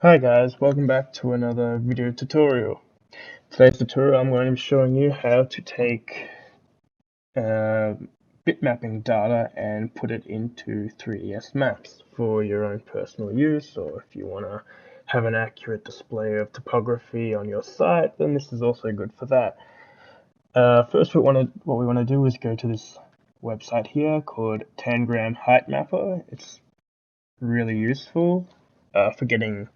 Hi guys, welcome back to another video tutorial. Today's tutorial I'm going to be showing you how to take bitmapping data and put it into 3ds maps for your own personal use, or if you want to have an accurate display of topography on your site, then this is also good for that. First what we want to do is go to this website here called Tangram Height Mapper. It's really useful for getting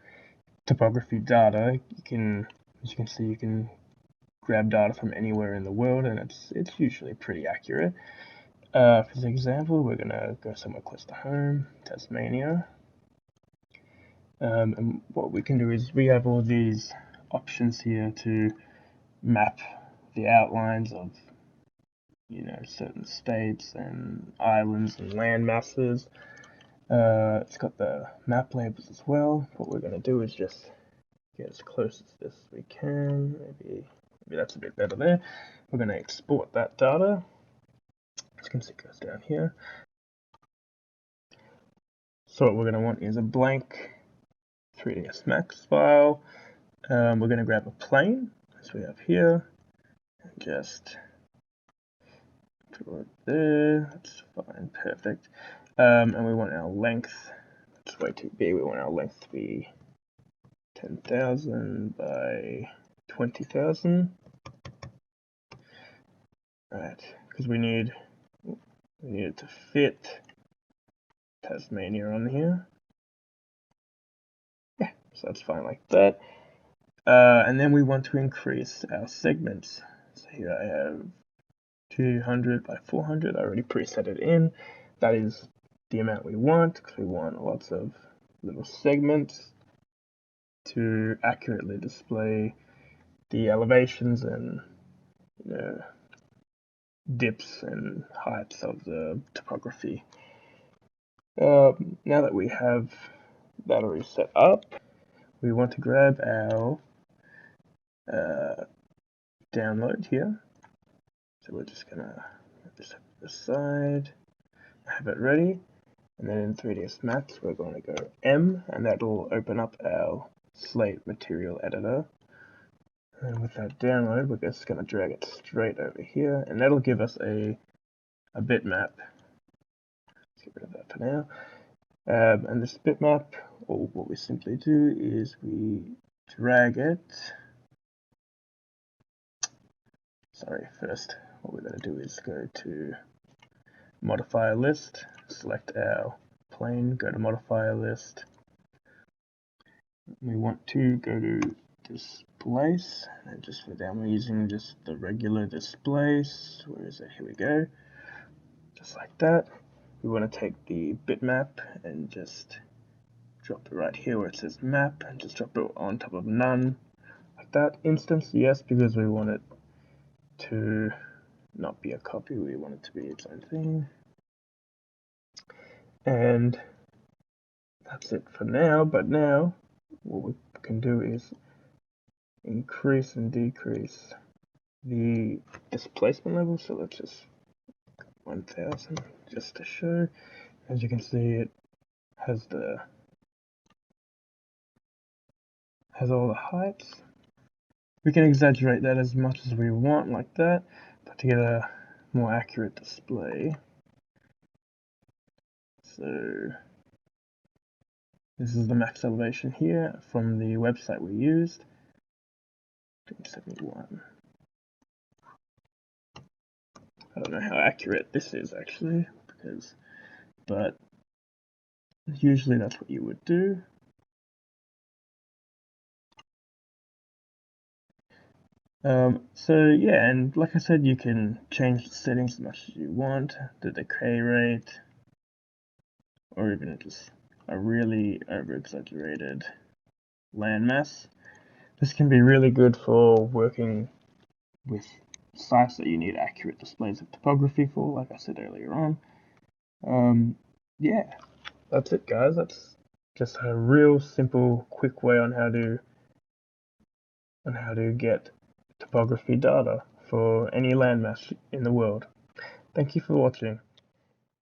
topography data. As you can see, you can grab data from anywhere in the world, and it's usually pretty accurate. For this example, we're gonna go somewhere close to home, Tasmania. And what we can do is we have all these options here to map the outlines of certain states and islands and land masses. It's got the map labels as well. What we're gonna do is just get as close as this we can. Maybe that's a bit better there. We're going to export that data. As you can see, it goes down here. So what we're going to want is a blank 3ds Max file. We're going to grab a plane, as we have here, and just draw it there. That's fine, perfect. And we want our length. It's way too big. We want our length to be 10,000 by 20,000. Right, because we need it to fit Tasmania on here. Yeah, so that's fine like that. And then we want to increase our segments. So here I have 200 by 400. I already preset it in. That is the amount we want, because we want lots of little segments to accurately display the elevations and dips and heights of the topography. Now that we have that already set up, we want to grab our download here. So we're just gonna put this aside, have it ready, and then in 3ds Maps we're going to go M, and that'll open up our slate material editor. And with that download, we're just going to drag it straight over here, and that'll give us a bitmap. Let's get rid of that for now. And this bitmap, or what we simply do is we drag it. Sorry, first what we're going to do is go to modifier list, select our plane, go to modifier list. We want to go to displace, and just for that we're using just the regular displace. Where is it? Here we go. Just like that. We want to take the bitmap and just drop it right here where it says map, and just drop it on top of none, like that. Instance, yes, because we want it to not be a copy, we want it to be its own thing. And that's it for now, but now what we can do is increase and decrease the displacement level. So let's just 1000 just to show. As you can see, it has all the heights. We can exaggerate that as much as we want, like that, but to get a more accurate display. So this is the max elevation here from the website we used. 71. I don't know how accurate this is actually, but usually that's what you would do. So yeah, and like I said, you can change the settings as much as you want, the decay rate, or even just a really over-exaggerated landmass. This can be really good for working with sites that you need accurate displays of topography for, like I said earlier on. Yeah, that's it guys. That's just a real simple, quick way on how to get topography data for any landmass in the world. Thank you for watching.